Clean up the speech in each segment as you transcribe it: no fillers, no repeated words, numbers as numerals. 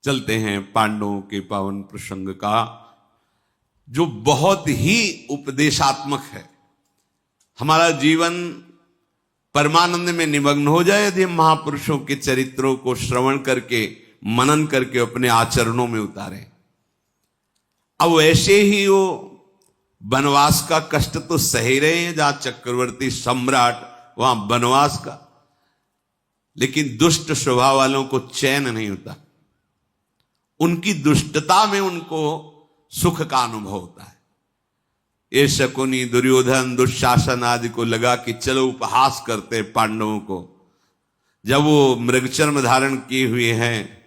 चलते हैं पांडवों के पावन प्रसंग का, जो बहुत ही उपदेशात्मक है। हमारा जीवन परमानंद में निमग्न हो जाए यदि हम महापुरुषों के चरित्रों को श्रवण करके मनन करके अपने आचरणों में उतारें। अब वैसे ही वो वनवास का कष्ट तो सही रहे हैं, जहां चक्रवर्ती सम्राट वहां वनवास का, लेकिन दुष्ट स्वभाव वालों को चैन नहीं होता। उनकी दुष्टता में उनको सुख का अनुभव होता है। ये शकुनी दुर्योधन दुशासन आदि को लगा कि चलो उपहास करते पांडवों को। जब वो मृगचर्म धारण किए हुए हैं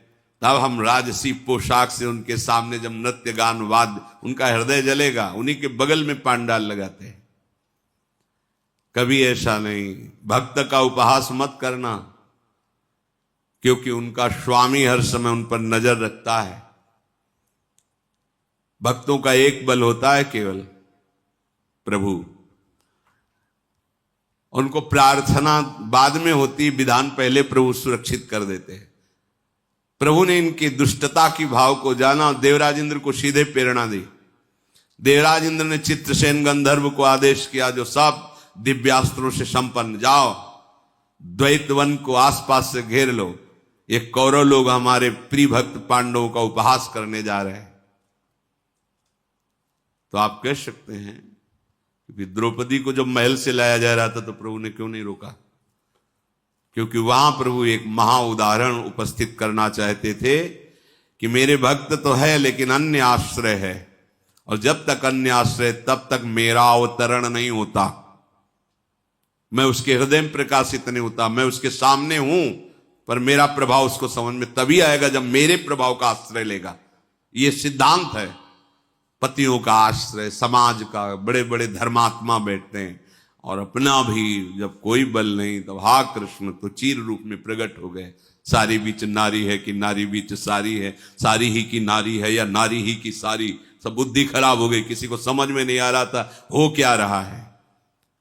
तब हम राजसी पोशाक से उनके सामने जब नृत्य गान वाद्य, उनका हृदय जलेगा। उन्हीं के बगल में पांडाल लगाते हैं। कभी ऐसा नहीं, भक्त का उपहास मत करना, क्योंकि उनका स्वामी हर समय उन पर नजर रखता है। भक्तों का एक बल होता है केवल प्रभु। उनको प्रार्थना बाद में होती, विधान पहले प्रभु सुरक्षित कर देते हैं। प्रभु ने इनकी दुष्टता की भाव को जाना और देवराज इंद्र को सीधे प्रेरणा दी। देवराज इंद्र ने चित्रसेन गंधर्व को आदेश किया, जो सब दिव्यास्त्रों से संपन्न, जाओ द्वैत वन को आसपास से घेर लो। ये कौरव लोग हमारे प्रिय भक्त पांडवों का उपहास करने जा रहे हैं। तो आप कह सकते हैं कि द्रौपदी को जब महल से लाया जा रहा था तो प्रभु ने क्यों नहीं रोका? क्योंकि वहां प्रभु एक महा उदाहरण उपस्थित करना चाहते थे कि मेरे भक्त तो है लेकिन अन्य आश्रय है, और जब तक अन्य आश्रय तब तक मेरा अवतरण नहीं होता, मैं उसके हृदय में प्रकाशित नहीं होता। मैं उसके सामने हूं पर मेरा प्रभाव उसको समझ में तभी आएगा जब मेरे प्रभाव का आश्रय लेगा। ये सिद्धांत है पतियों का आश्रय। समाज का बड़े बड़े धर्मात्मा बैठते हैं और अपना भी जब कोई बल नहीं तब हा कृष्ण तो चीर रूप में प्रकट हो गए। सारी बीच नारी है कि नारी बीच सारी है, सारी ही की नारी है या नारी ही की सारी। सब बुद्धि खराब हो गई, किसी को समझ में नहीं आ रहा था हो क्या रहा है।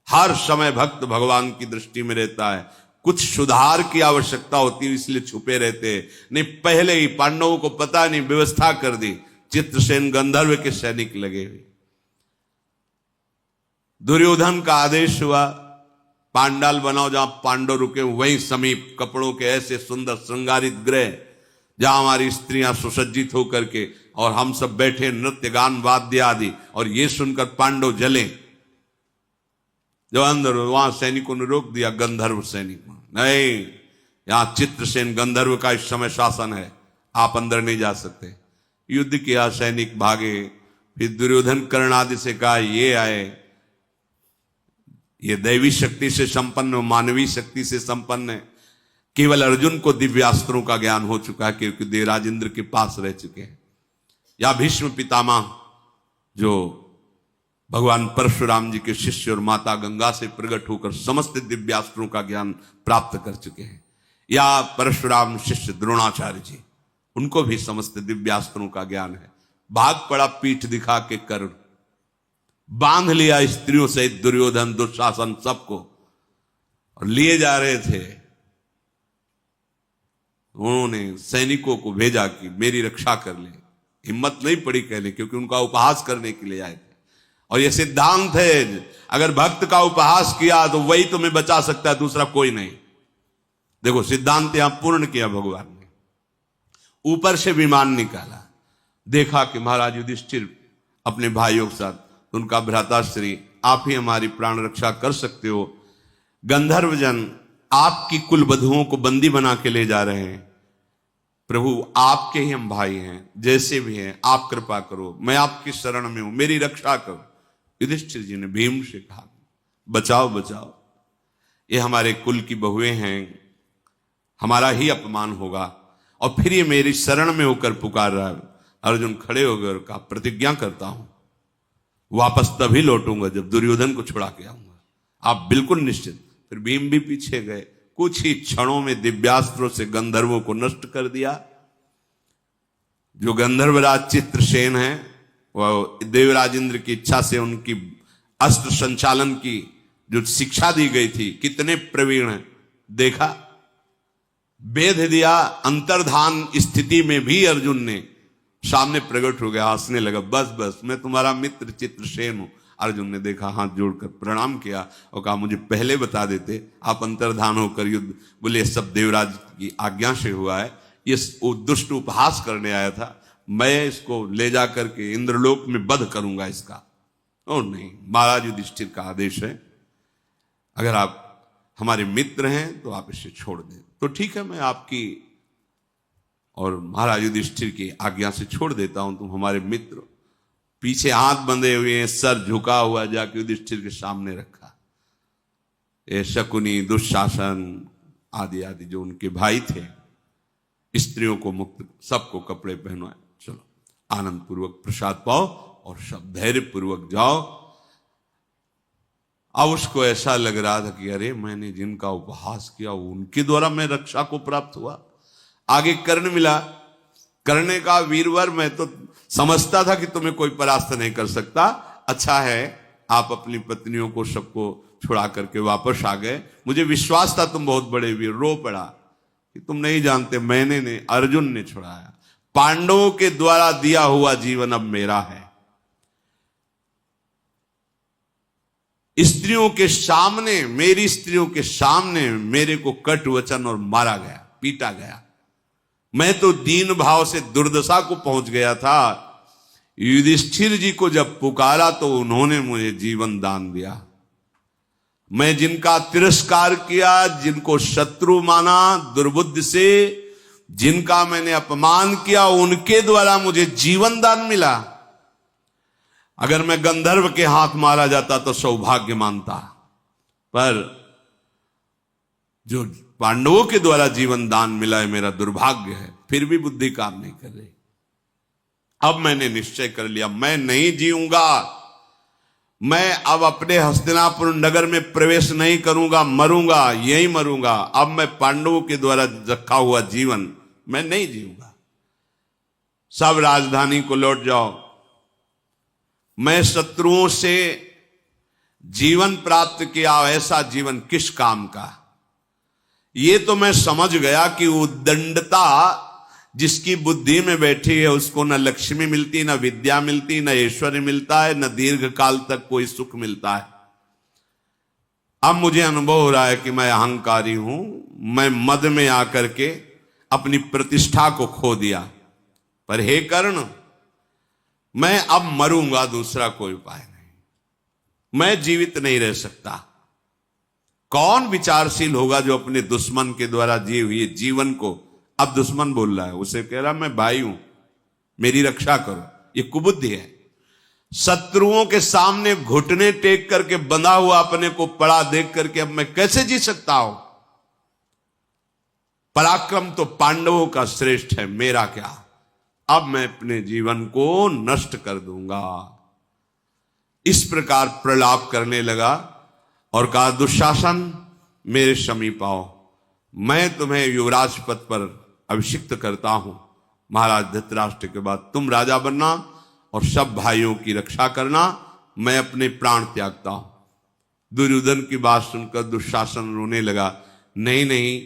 हर समय भक्त भगवान की दृष्टि में रहता है, कुछ सुधार की आवश्यकता होती है इसलिए छुपे रहते हैं। नहीं, पहले ही पांडवों को पता नहीं, व्यवस्था कर दी। चित्रसेन गंधर्व के सैनिक लगे हुए। दुर्योधन का आदेश हुआ पांडाल बनाओ, जहां पांडव रुके वहीं समीप कपड़ों के ऐसे सुंदर श्रृंगारित गृह, जहां हमारी स्त्रियां सुसज्जित होकर के और हम सब बैठे नृत्य गान वाद्य आदि, और ये सुनकर पांडव जले। जो अंदर वहां सैनिकों ने रोक दिया, गंधर्व सैनिक नहीं, यहां चित्रसेन गंधर्व का इस समय शासन है, आप अंदर नहीं जा सकते। युद्ध किया, सैनिक भागे। फिर दुर्योधन कर्ण आदि से कहा ये आए, ये दैवी शक्ति से संपन्न, मानवीय शक्ति से संपन्न है। केवल अर्जुन को दिव्यास्त्रों का ज्ञान हो चुका है क्योंकि देवराज इंद्र के पास रह चुके हैं। या भीष्म पितामह जो भगवान परशुराम जी के शिष्य और माता गंगा से प्रकट होकर समस्त दिव्यास्त्रों का ज्ञान प्राप्त कर चुके हैं। या परशुराम शिष्य द्रोणाचार्य जी, उनको भी समस्त दिव्यास्त्रों का ज्ञान है। भाग पड़ा पीठ दिखा के कर्ण, बांध लिया स्त्रियों सहित दुर्योधन दुशासन सबको, और लिए जा रहे थे। उन्होंने सैनिकों को भेजा कि मेरी रक्षा कर ले। हिम्मत नहीं पड़ी कहने, क्योंकि उनका उपहास करने के लिए आए थे। और यह सिद्धांत है, अगर भक्त का उपहास किया तो वही तुम्हें बचा सकता है, दूसरा कोई नहीं। देखो सिद्धांत यहां पूर्ण किया भगवान ने। ऊपर से विमान निकाला, देखा कि महाराज युधिष्ठिर अपने भाइयों के साथ, उनका भ्राताश्री, आप ही हमारी प्राण रक्षा कर सकते हो। गंधर्वजन आपकी कुल वधुओं को बंदी बना के ले जा रहे हैं। प्रभु आपके ही हम भाई हैं, जैसे भी हैं आप कृपा करो, मैं आपकी शरण में हूं, मेरी रक्षा करो। युधिष्ठिर जी ने भीम से कहा बचाओ बचाओ, ये हमारे कुल की बहुएं हैं, हमारा ही अपमान होगा। और फिर ये मेरी शरण में होकर पुकार रहा है। अर्जुन खड़े हो गए और कहा प्रतिज्ञा करता हूं वापस तभी लौटूंगा जब दुर्योधन को छुड़ा के आऊंगा, आप बिल्कुल निश्चित। फिर भीम भी पीछे गए, कुछ ही क्षणों में दिव्यास्त्रों से गंधर्वों को नष्ट कर दिया। जो गंधर्वराज चित्रसेन है वह देवराज इंद्र की इच्छा से उनकी अस्त्र संचालन की जो शिक्षा दी गई थी, कितने प्रवीण हैं। देखा वेध दिया। अंतर्धान स्थिति में भी अर्जुन ने सामने प्रकट हो गया, हंसने लगा, बस बस मैं तुम्हारा मित्र चित्रसेन हूं। अर्जुन ने देखा, हाथ जोड़कर प्रणाम किया और कहा मुझे पहले बता देते, आप अंतर्धान होकर युद्ध। बोले सब देवराज की आज्ञा से हुआ है, ये दुष्ट उपहास करने आया था, मैं इसको ले जा करके इंद्रलोक में वध करूंगा इसका। और नहीं, महाराज युधिष्ठिर का आदेश है, अगर आप हमारे मित्र हैं तो आप इसे छोड़ दें। तो ठीक है, मैं आपकी और महाराज युधिष्ठिर की आज्ञा से छोड़ देता हूं, तुम हमारे मित्र। पीछे हाथ बंधे हुए हैं, सर झुका हुआ, जाके युधिष्ठिर के सामने रखा। ये शकुनी, दुशासन आदि आदि जो उनके भाई थे, स्त्रियों को मुक्त, सबको कपड़े पहनवाए, चलो आनंद पूर्वक प्रसाद पाओ और सब धैर्य पूर्वक जाओ। अब उसको ऐसा लग रहा था कि अरे मैंने जिनका उपहास किया उनके द्वारा मैं रक्षा को प्राप्त हुआ। आगे कर्ण मिला, करने का वीरवर, मैं तो समझता था कि तुम्हें कोई परास्त नहीं कर सकता। अच्छा है आप अपनी पत्नियों को सबको छुड़ा करके वापस आ गए, मुझे विश्वास था तुम बहुत बड़े वीर। रो पड़ा कि तुम नहीं जानते, मैंने नहीं, अर्जुन ने छुड़ाया। पांडवों के द्वारा दिया हुआ जीवन अब मेरा है। स्त्रियों के सामने, मेरी स्त्रियों के सामने मेरे को कट वचन और मारा गया, पीटा गया। मैं तो दीन भाव से दुर्दशा को पहुंच गया था। युधिष्ठिर जी को जब पुकारा तो उन्होंने मुझे जीवन दान दिया। मैं जिनका तिरस्कार किया, जिनको शत्रु माना दुर्बुद्धि से, जिनका मैंने अपमान किया, उनके द्वारा मुझे जीवन दान मिला। अगर मैं गंधर्व के हाथ मारा जाता तो सौभाग्य मानता, पर जो पांडवों के द्वारा जीवन दान मिला है मेरा दुर्भाग्य है। फिर भी बुद्धि काम नहीं कर रही। अब मैंने निश्चय कर लिया, मैं नहीं जीऊंगा, मैं अब अपने हस्तिनापुर नगर में प्रवेश नहीं करूंगा, मरूंगा, यही मरूंगा। अब मैं पांडवों के द्वारा रखा हुआ जीवन मैं नहीं जीऊंगा। सब राजधानी को लौट जाओ, मैं शत्रुओं से जीवन प्राप्त किया, ऐसा जीवन किस काम का। ये तो मैं समझ गया कि उद्दंडता जिसकी बुद्धि में बैठी है उसको न लक्ष्मी मिलती, न विद्या मिलती, न ऐश्वर्य मिलता है, न दीर्घ काल तक कोई सुख मिलता है। अब मुझे अनुभव हो रहा है कि मैं अहंकारी हूं, मैं मद में आकर के अपनी प्रतिष्ठा को खो दिया। पर हे कर्ण, मैं अब मरूंगा, दूसरा कोई उपाय नहीं, मैं जीवित नहीं रह सकता। कौन विचारशील होगा जो अपने दुश्मन के द्वारा जिए हुए जीवन को, अब दुश्मन बोल रहा है, उसे कह रहा मैं भाई हूं, मेरी रक्षा करो। ये कुबुद्धि है। शत्रुओं के सामने घुटने टेक करके बंधा हुआ अपने को पड़ा देख करके अब मैं कैसे जी सकता हूं। पराक्रम तो पांडवों का श्रेष्ठ है, मेरा क्या। अब मैं अपने जीवन को नष्ट कर दूंगा। इस प्रकार प्रलाप करने लगा और कहा दुशासन मेरे समीप आओ, मैं तुम्हें युवराज पद पर अभिषिक्त करता हूं। महाराज धृतराष्ट्र के बाद तुम राजा बनना और सब भाइयों की रक्षा करना, मैं अपने प्राण त्यागता हूं। दुर्योधन की बात सुनकर दुशासन रोने लगा, नहीं नहीं,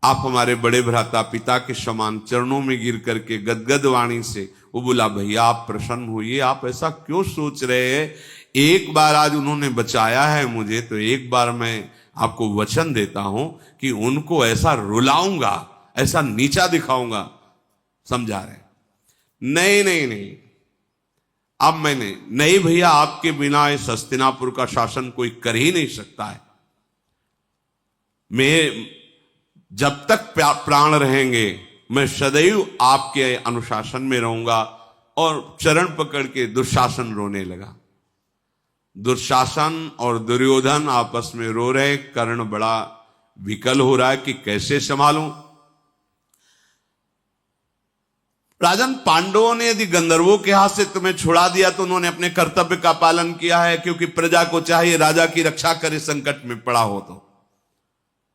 आप हमारे बड़े भ्राता पिता के समान, चरणों में गिर करके गदगद वाणी से वो बोला, भैया आप प्रसन्न होइए, आप ऐसा क्यों सोच रहे हैं। एक बार आज उन्होंने बचाया है मुझे, तो एक बार मैं आपको वचन देता हूं कि उनको ऐसा रुलाऊंगा, ऐसा नीचा दिखाऊंगा। समझा रहे? नहीं नहीं नहीं, अब मैंने नहीं भैया, आपके बिना इस हस्तिनापुर का शासन कोई कर ही नहीं सकता है। मैं जब तक प्राण रहेंगे मैं सदैव आपके अनुशासन में रहूंगा। और चरण पकड़ के दुशासन रोने लगा। दुशासन और दुर्योधन आपस में रो रहे। कर्ण बड़ा विकल हो रहा है कि कैसे संभालूं। राजन, पांडवों ने यदि गंधर्वों के हाथ से तुम्हें छुड़ा दिया तो उन्होंने अपने कर्तव्य का पालन किया है, क्योंकि प्रजा को चाहिए राजा की रक्षा करे संकट में पड़ा हो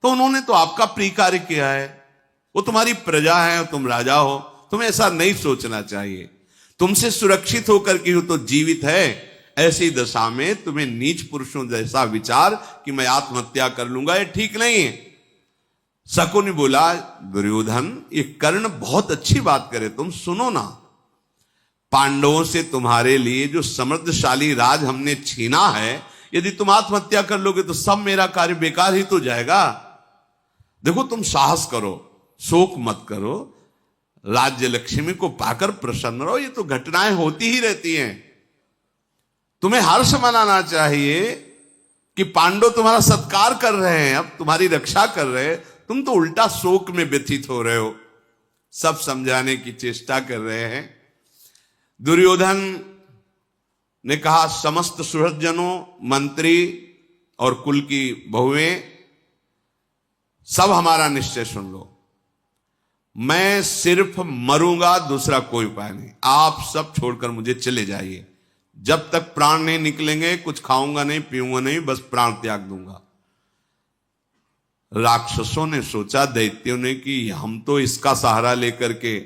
तो उन्होंने तो आपका प्रिय कार्य किया है। वो तुम्हारी प्रजा है, तुम राजा हो, तुम्हें ऐसा नहीं सोचना चाहिए। तुमसे सुरक्षित होकर के तो जीवित है, ऐसी दशा में तुम्हें नीच पुरुषों जैसा विचार कि मैं आत्महत्या कर लूंगा, ये ठीक नहीं है। शकुनि बोला, दुर्योधन ये कर्ण बहुत अच्छी बात करे, तुम सुनो ना, पांडवों से तुम्हारे लिए जो समृद्धशाली राज हमने छीना है, यदि तुम आत्महत्या कर लोगे तो सब मेरा कार्य बेकार ही तो जाएगा। देखो तुम साहस करो, शोक मत करो, राज्य लक्ष्मी को पाकर प्रसन्न रहो, ये तो घटनाएं होती ही रहती हैं। तुम्हें हर्ष मनाना चाहिए कि पांडव तुम्हारा सत्कार कर रहे हैं, अब तुम्हारी रक्षा कर रहे हैं, तुम तो उल्टा शोक में व्यथित हो रहे हो। सब समझाने की चेष्टा कर रहे हैं। दुर्योधन ने कहा, समस्त सुहृदजनों, मंत्री और कुल की बहुएं, सब हमारा निश्चय सुन लो, मैं सिर्फ मरूंगा, दूसरा कोई उपाय नहीं। आप सब छोड़कर मुझे चले जाइए, जब तक प्राण नहीं निकलेंगे कुछ खाऊंगा नहीं, पीऊंगा नहीं, बस प्राण त्याग दूंगा। राक्षसों ने सोचा, दैत्यों ने, कि हम तो इसका सहारा लेकर के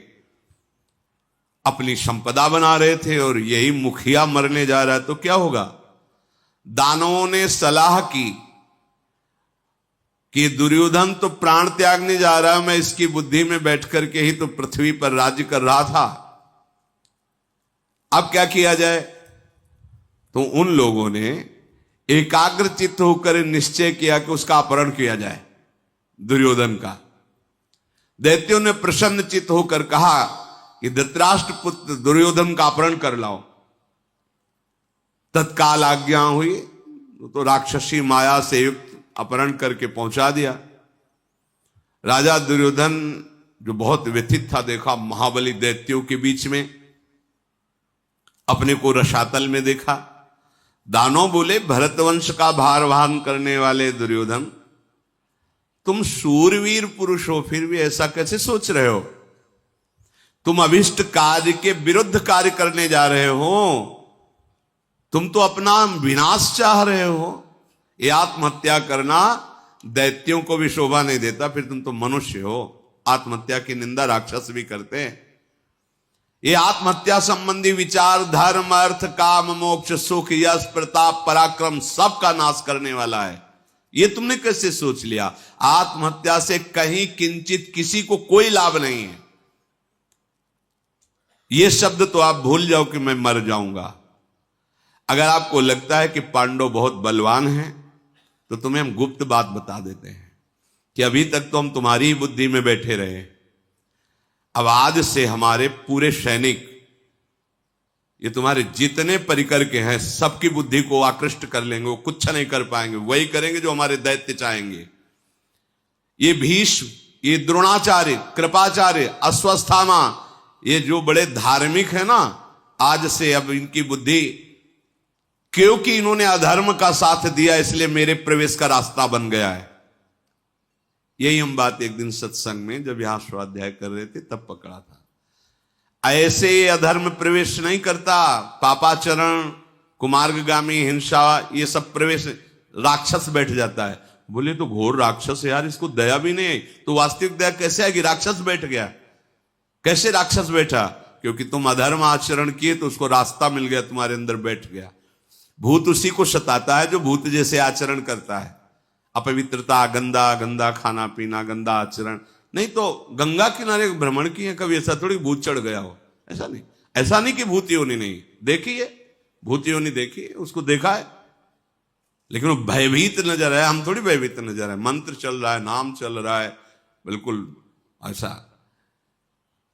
अपनी संपदा बना रहे थे और यही मुखिया मरने जा रहा है तो क्या होगा। दानवों ने सलाह की कि दुर्योधन तो प्राण त्यागने जा रहा है, मैं इसकी बुद्धि में बैठ करके ही तो पृथ्वी पर राज्य कर रहा था, अब क्या किया जाए। तो उन लोगों ने एकाग्रचित्त होकर निश्चय किया कि उसका अपहरण किया जाए, दुर्योधन का। दैत्यों ने प्रसन्न चित्त होकर कहा कि धृतराष्ट्र पुत्र दुर्योधन का अपहरण कर लाओ। तत्काल आज्ञा हुई, तो राक्षसी माया से युक्त अपहरण करके पहुंचा दिया। राजा दुर्योधन जो बहुत व्यथित था, देखा महाबली दैत्यों के बीच में अपने को रसातल में देखा। दानव बोले, भरतवंश का भार वहन करने वाले दुर्योधन, तुम शूरवीर पुरुष हो, फिर भी ऐसा कैसे सोच रहे हो। तुम अभिष्ट कार्य के विरुद्ध कार्य करने जा रहे हो, तुम तो अपना विनाश चाह रहे हो। ये आत्महत्या करना दैत्यों को भी शोभा नहीं देता, फिर तुम तो मनुष्य हो। आत्महत्या की निंदा राक्षस भी करते हैं। ये आत्महत्या संबंधी विचार धर्म, अर्थ, काम, मोक्ष, सुख, यश, प्रताप, पराक्रम सब का नाश करने वाला है। ये तुमने कैसे सोच लिया। आत्महत्या से कहीं किंचित किसी को कोई लाभ नहीं है। ये शब्द तो आप भूल जाओ कि मैं मर जाऊंगा। अगर आपको लगता है कि पांडव बहुत बलवान हैं, तो तुम्हें हम गुप्त बात बता देते हैं कि अभी तक तो हम तुम्हारी ही बुद्धि में बैठे रहे। अब आज से हमारे पूरे सैनिक, ये तुम्हारे जितने परिकर के हैं, सबकी बुद्धि को आकृष्ट कर लेंगे। वो कुछ नहीं कर पाएंगे, वही करेंगे जो हमारे दैत्य चाहेंगे। ये भीष्म, ये द्रोणाचार्य, कृपाचार्य, अश्वस्थामा, ये जो बड़े धार्मिक है ना, आज से अब इनकी बुद्धि, क्योंकि इन्होंने अधर्म का साथ दिया इसलिए मेरे प्रवेश का रास्ता बन गया है। यही हम बात एक दिन सत्संग में जब यहां स्वाध्याय कर रहे थे तब पकड़ा था। ऐसे ये अधर्म प्रवेश नहीं करता। पापाचरण, कुमार्गगामी, हिंसा, ये सब प्रवेश राक्षस बैठ जाता है। बोले तो घोर राक्षस है यार, इसको दया भी नहीं आई। तो वास्तविक दया कैसे आएगी। राक्षस बैठ गया। कैसे राक्षस बैठा। क्योंकि तुम अधर्म आचरण किए तो उसको रास्ता मिल गया, तुम्हारे अंदर बैठ गया। भूत उसी को सताता है जो भूत जैसे आचरण करता है। अपवित्रता, गंदा गंदा खाना पीना, गंदा आचरण। नहीं तो गंगा किनारे भ्रमण किए कभी, ऐसा थोड़ी भूत चढ़ गया हो। ऐसा नहीं, ऐसा नहीं कि भूत योनि नहीं देखी है, भूत योनि देखी है, उसको देखा है, लेकिन वो भयभीत नजर है। हम थोड़ी भयभीत नजर है। मंत्र चल रहा है, नाम चल रहा है, बिल्कुल ऐसा।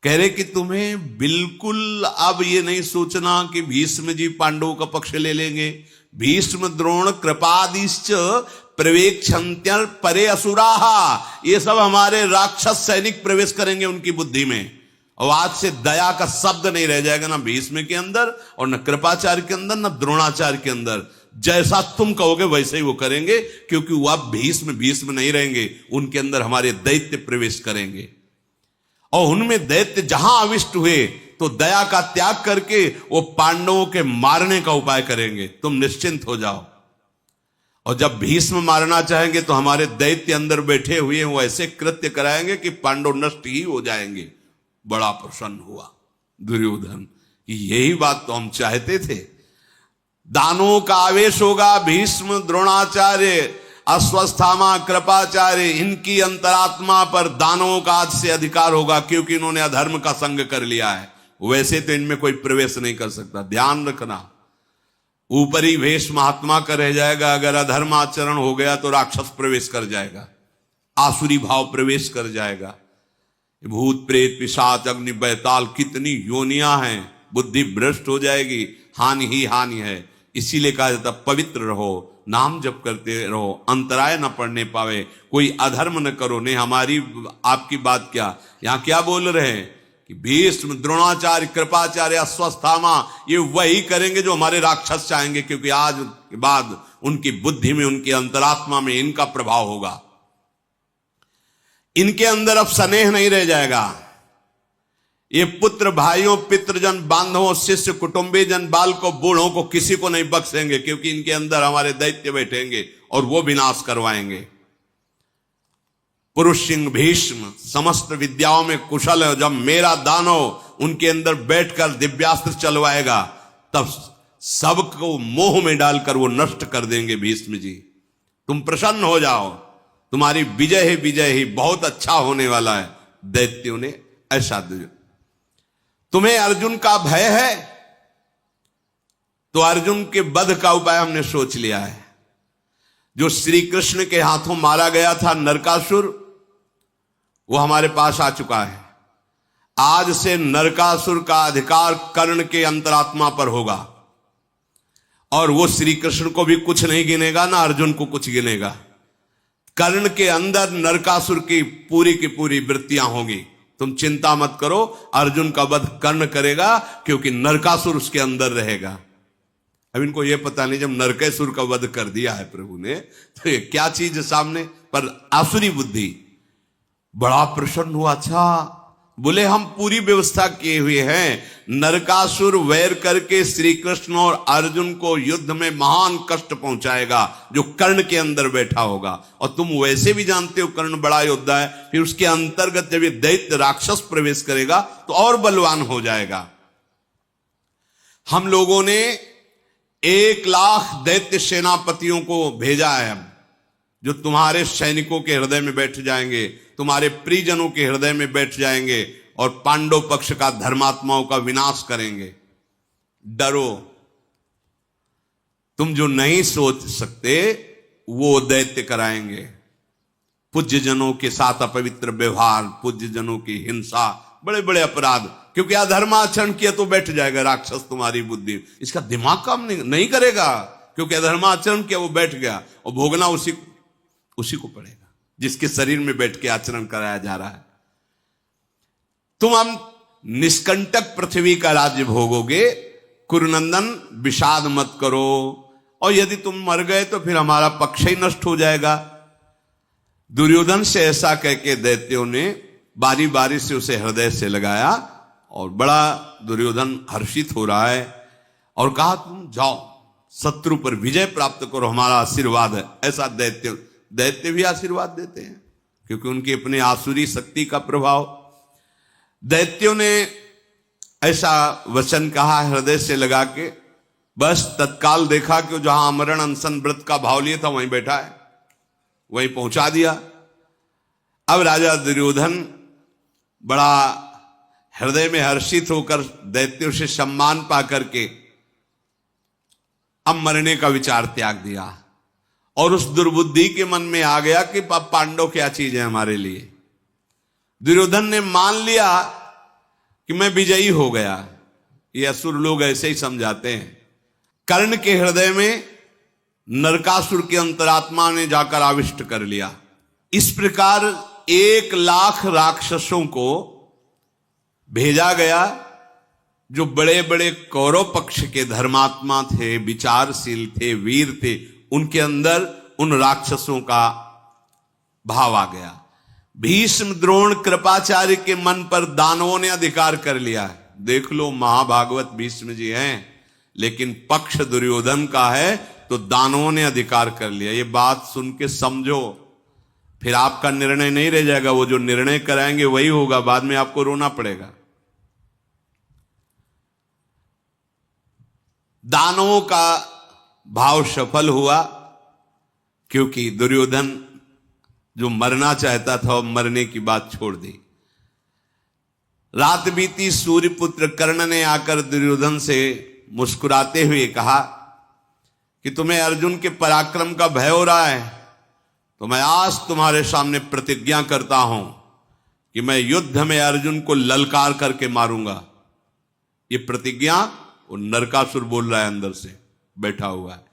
कह रहे कि तुम्हें बिल्कुल अब ये नहीं सोचना कि भीष्म जी पांडवों का पक्ष ले लेंगे। भीष्म, द्रोण, कृपादिश्च प्रवेक्षन्त्यं परे असुराहा, ये सब हमारे राक्षस सैनिक प्रवेश करेंगे उनकी बुद्धि में। और आज से दया का शब्द नहीं रह जाएगा, ना भीष्म के अंदर और न कृपाचार्य के अंदर, न द्रोणाचार्य के अंदर। जैसा तुम कहोगे वैसे ही वो करेंगे, क्योंकि वो अब भीष्म नहीं रहेंगे, उनके अंदर हमारे दैत्य प्रवेश करेंगे। और उनमें दैत्य जहां अविष्ट हुए तो दया का त्याग करके वो पांडवों के मारने का उपाय करेंगे। तुम निश्चिंत हो जाओ। और जब भीष्म मारना चाहेंगे तो हमारे दैत्य अंदर बैठे हुए वो ऐसे कृत्य कराएंगे कि पांडव नष्ट ही हो जाएंगे। बड़ा प्रसन्न हुआ दुर्योधन। यही बात तो हम चाहते थे। दानों का आवेश होगा, भीष्म, द्रोणाचार्य, अश्वस्थामा, कृपाचार्य, इनकी अंतरात्मा पर दानवों का आज से अधिकार होगा, क्योंकि इन्होंने अधर्म का संग कर लिया है। वैसे तो इनमें कोई प्रवेश नहीं कर सकता। ध्यान रखना, ऊपरी भेष महात्मा का रह जाएगा, अगर अधर्म आचरण हो गया तो राक्षस प्रवेश कर जाएगा, आसुरी भाव प्रवेश कर जाएगा। भूत प्रेत पिशाच अग्नि बैताल कितनी योनियां हैं, बुद्धि भ्रष्ट हो जाएगी, हानि ही हानि है। इसीलिए कहा जाता पवित्र रहो, नाम जप करते रहो, अंतराय न पड़ने पावे, कोई अधर्म न करो। नहीं, हमारी आपकी बात क्या, यहां क्या बोल रहे हैं कि भीष्म, द्रोणाचार्य, कृपाचार्य, अश्वस्थामा ये वही करेंगे जो हमारे राक्षस चाहेंगे, क्योंकि आज के बाद उनकी बुद्धि में, उनकी अंतरात्मा में इनका प्रभाव होगा। इनके अंदर अब स्नेह नहीं रह जाएगा। ये पुत्र भाइयों, पितृजन, बांधवों, शिष्य, कुटुंबी जन, बालकों, बूढ़ों को किसी को नहीं बख्शेंगे, क्योंकि इनके अंदर हमारे दैत्य बैठेंगे और वो विनाश करवाएंगे। पुरुष सिंह भीष्म समस्त विद्याओं में कुशल है। जब मेरा दानव उनके अंदर बैठकर दिव्यास्त्र चलवाएगा, तब सबको मोह में डालकर वो नष्ट कर देंगे। भीष्म जी, तुम प्रसन्न हो जाओ, तुम्हारी विजय ही विजय ही, बहुत अच्छा होने वाला है। दैत्यों ने ऐसा दिया। तुम्हें अर्जुन का भय है, तो अर्जुन के वध का उपाय हमने सोच लिया है। जो श्री कृष्ण के हाथों मारा गया था नरकासुर, वो हमारे पास आ चुका है। आज से नरकासुर का अधिकार कर्ण के अंतरात्मा पर होगा, और वो श्री कृष्ण को भी कुछ नहीं गिनेगा, ना अर्जुन को कुछ गिनेगा। कर्ण के अंदर नरकासुर की पूरी वृत्तियां होंगी। तुम चिंता मत करो, अर्जुन का वध कर्ण करेगा, क्योंकि नरकासुर उसके अंदर रहेगा। अब इनको यह पता नहीं, जब नरकासुर का वध कर दिया है प्रभु ने, तो ये क्या चीज है सामने, पर आसुरी बुद्धि बड़ा प्रसन्न हुआ। अच्छा, बोले हम पूरी व्यवस्था किए हुए हैं, नरकासुर वैर करके श्री कृष्ण और अर्जुन को युद्ध में महान कष्ट पहुंचाएगा, जो कर्ण के अंदर बैठा होगा। और तुम वैसे भी जानते हो कर्ण बड़ा योद्धा है, फिर उसके अंतर्गत जब ये दैत्य राक्षस प्रवेश करेगा तो और बलवान हो जाएगा। हम लोगों ने 1,00,000 दैत्य सेनापतियों को भेजा है, जो तुम्हारे सैनिकों के हृदय में बैठ जाएंगे, तुम्हारे परिजनों के हृदय में बैठ जाएंगे, और पांडव पक्ष का, धर्मात्माओं का विनाश करेंगे। डरो, तुम जो नहीं सोच सकते वो दैत्य कराएंगे। पूज्य जनों के साथ अपवित्र व्यवहार, पूज्य जनों की हिंसा, बड़े बड़े अपराध, क्योंकि अधर्माचरण किया तो बैठ जाएगा राक्षस तुम्हारी बुद्धि, इसका दिमाग काम नहीं करेगा, क्योंकि अधर्माचरण किया वो बैठ गया, और भोगना उसी को पड़ेगा जिसके शरीर में बैठ के आचरण कराया जा रहा है। तुम हम निष्कंटक पृथ्वी का राज्य भोगोगे। कुरुनंदन, विषाद मत करो, और यदि तुम मर गए तो फिर हमारा पक्ष ही नष्ट हो जाएगा। दुर्योधन से ऐसा कह के दैत्यों ने बारी बारी से उसे हृदय से लगाया, और बड़ा दुर्योधन हर्षित हो रहा है, और कहा तुम जाओ, शत्रु पर विजय प्राप्त करो, हमारा आशीर्वाद है। ऐसा दैत्य भी आशीर्वाद देते हैं, क्योंकि उनकी अपने आसुरी शक्ति का प्रभाव। दैत्यों ने ऐसा वचन कहा हृदय से लगा के, बस तत्काल देखा कि जहां अमरण अनशन व्रत का भाव लिए था वहीं बैठा है, वहीं पहुंचा दिया। अब राजा दुर्योधन बड़ा हृदय में हर्षित होकर दैत्यों से सम्मान पा करके अब मरने का विचार त्याग दिया, और उस दुर्बुद्धि के मन में आ गया कि पांडव क्या चीज है हमारे लिए। दुर्योधन ने मान लिया कि मैं विजयी हो गया। ये असुर लोग ऐसे ही समझाते हैं। कर्ण के हृदय में नरकासुर के अंतरात्मा ने जाकर आविष्ट कर लिया। इस प्रकार 1,00,000 राक्षसों को भेजा गया, जो बड़े बड़े कौरव पक्ष के धर्मात्मा थे, विचारशील थे, वीर थे, उनके अंदर उन राक्षसों का भाव आ गया। भीष्म, द्रोण, कृपाचार्य के मन पर दानवों ने अधिकार कर लिया। देख लो, महाभागवत भीष्म जी हैं, लेकिन पक्ष दुर्योधन का है, तो दानवों ने अधिकार कर लिया। ये बात सुन के समझो, फिर आपका निर्णय नहीं रह जाएगा। वो जो निर्णय कराएंगे वही होगा, बाद में आपको रोना पड़ेगा। दानवों का भाव सफल हुआ, क्योंकि दुर्योधन जो मरना चाहता था वो मरने की बात छोड़ दी। रात बीती, सूर्यपुत्र कर्ण ने आकर दुर्योधन से मुस्कुराते हुए कहा कि तुम्हें अर्जुन के पराक्रम का भय हो रहा है, तो मैं आज तुम्हारे सामने प्रतिज्ञा करता हूं कि मैं युद्ध में अर्जुन को ललकार करके मारूंगा। ये प्रतिज्ञा वो नरकासुर बोल रहा है, अंदर से बैठा हुआ है।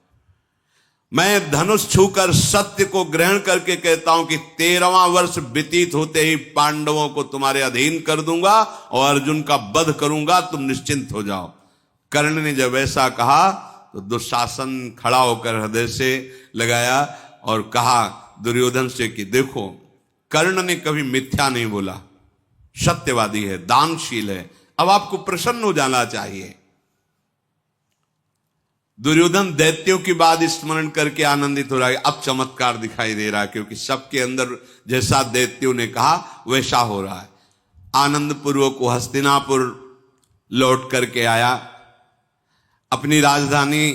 मैं धनुष छूकर सत्य को ग्रहण करके कहता हूं कि 13वां वर्ष व्यतीत होते ही पांडवों को तुम्हारे अधीन कर दूंगा और अर्जुन का वध करूंगा, तुम निश्चिंत हो जाओ। कर्ण ने जब ऐसा कहा तो दुशासन खड़ा होकर हृदय से लगाया और कहा दुर्योधन से कि देखो, कर्ण ने कभी मिथ्या नहीं बोला, सत्यवादी है, दानशील है, अब आपको प्रसन्न हो जाना चाहिए। दुर्योधन दैत्यों की बात स्मरण करके आनंदित हो रहा है। अब चमत्कार दिखाई दे रहा है, क्योंकि सबके अंदर जैसा दैत्यों ने कहा वैसा हो रहा है। आनंद पूर्वक वो हस्तिनापुर लौट करके आया। अपनी राजधानी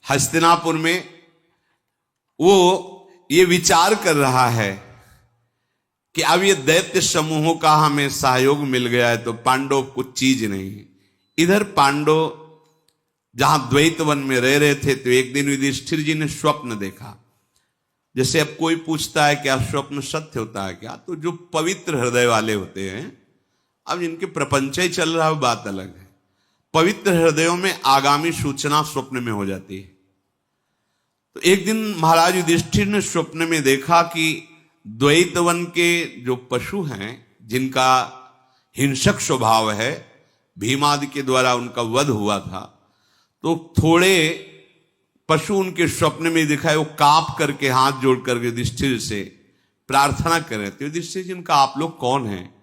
हस्तिनापुर में वो ये विचार कर रहा है कि अब ये दैत्य समूहों का हमें सहयोग मिल गया है तो पांडव कुछ चीज नहीं। इधर पांडव जहां द्वैत वन में रह रहे थे तो एक दिन युधिष्ठिर जी ने स्वप्न देखा। जैसे अब कोई पूछता है क्या स्वप्न सत्य होता है क्या, तो जो पवित्र हृदय वाले होते हैं, अब जिनके प्रपंच ही चल रहा है बात अलग है, पवित्र हृदयों में आगामी सूचना स्वप्न में हो जाती है। तो एक दिन महाराज युधिष्ठिर ने स्वप्न में देखा कि द्वैत वन के जो पशु हैं, जिनका हिंसक स्वभाव है, भीमादि के द्वारा उनका वध हुआ था, तो थोड़े पशु उनके स्वप्न में दिखाए, वो कांप करके हाथ जोड़ करके युधिष्ठिर से प्रार्थना कर रहे थे। युधिष्ठिर जी, इनका आप लोग कौन हैं,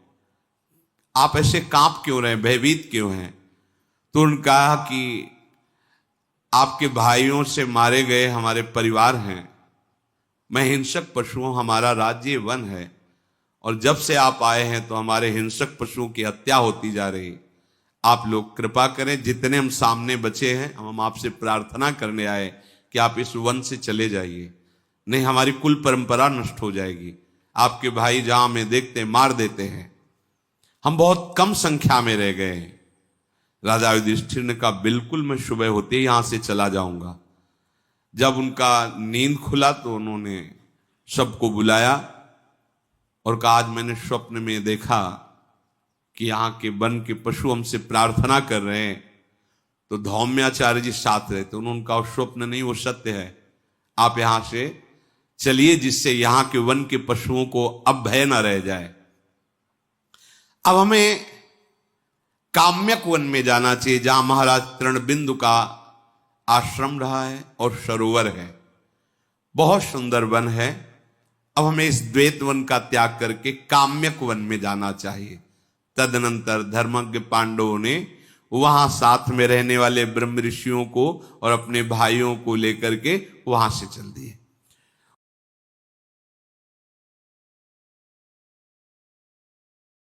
आप ऐसे कांप क्यों रहे, भयभीत क्यों हैं? तो उन्होंने कहा कि आपके भाइयों से मारे गए हमारे परिवार हैं, मैं हिंसक पशु हूं, हमारा राज्य वन है, और जब से आप आए हैं तो हमारे हिंसक पशुओं की हत्या होती जा रही। आप लोग कृपा करें, जितने हम सामने बचे हैं, हम आपसे प्रार्थना करने आए कि आप इस वन से चले जाइए, नहीं हमारी कुल परंपरा नष्ट हो जाएगी। आपके भाई जहां हमें देखते हैं मार देते हैं, हम बहुत कम संख्या में रह गए हैं। राजा युधिष्ठिर ने कहा बिल्कुल, मैं सुबह होते ही यहां से चला जाऊंगा। जब उनका नींद खुला तो उन्होंने सबको बुलाया और कहा आज मैंने स्वप्न में देखा कि यहाँ के वन के पशु हमसे प्रार्थना कर रहे हैं। तो धौम्याचार्य जी साथ रहे, तो उन्होंने कहा स्वप्न नहीं, वो सत्य है, आप यहां से चलिए, जिससे यहाँ के वन के पशुओं को अब भय न रह जाए। अब हमें काम्यक वन में जाना चाहिए, जहां महाराज तृणबिंदु का आश्रम रहा है और सरोवर है, बहुत सुंदर वन है। अब हमें इस द्वैत वन का त्याग करके काम्यक वन में जाना चाहिए। तदनंतर धर्मज्ञ पांडवों ने वहां साथ में रहने वाले ब्रह्म ऋषियों को और अपने भाइयों को लेकर के वहां से चल दिए।